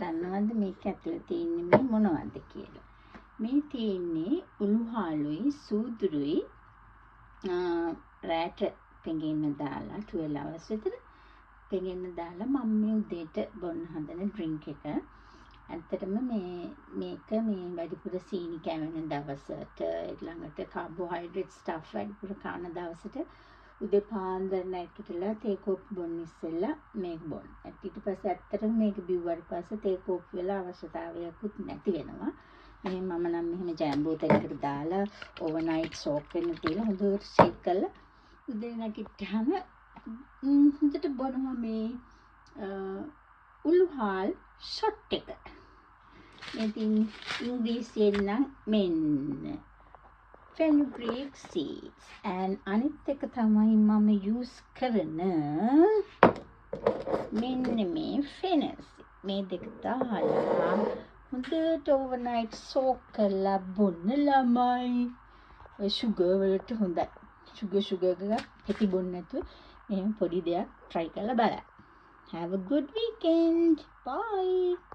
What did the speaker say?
දන්නවද මේක ඇතුලේ තියෙන්නේ මේ මොනවද කියලා? මේ තියෙන්නේ උණුහාලුයි සූදුරුයි රැට පෙඟෙන්න දාලා 12 hours විතර පෙඟෙන්න දාලා මම මේ උදේට බොන්න හදන ඩ්‍රින්ක් එක. ඇත්තටම මේක මේ වැඩිපුර සීනි කැවෙන දවසට ඊළඟට කාබෝහයිඩ්‍රේට් ස්ටෆ් වැඩිපුර කන දවසට උදේ පාන්දර නැගිටලා තේ කෝප්පු බොන්න ඉස්සෙල්ලා මේක බොන්න. ඊට පස්සේ ඇත්තටම මේක බිව්වට පස්සේ තේ කෝප්පු වල අවශ්‍යතාවයක්වත් නැති වෙනවා. මම නම් මෙහෙම ජෑම්බෝ එකකට දාලා ඕවර්නයිට් සෝක් වෙන්න තියලා හොඳට ෂේක් කරලා උදේ නැගිට්ටාම හොඳට බොනවා මේ උළුහාල් ෂොට් එක. ඉතින් ඉංග්‍රීසියෙන් නම් මෙන්න fenugreek seeds and අනිත් එක තමයි මම use කරන මෙන්න මේ fennel මේ දෙක දාලා හොඳට overnight soak කරලා බොන්න ළමයි. ඔය sugar වලට හොඳයි. sugar එකක් ඇති බොන්න නැතුව එහෙනම් පොඩි දෙයක් try කරලා බලන්න. Have a good weekend. Bye.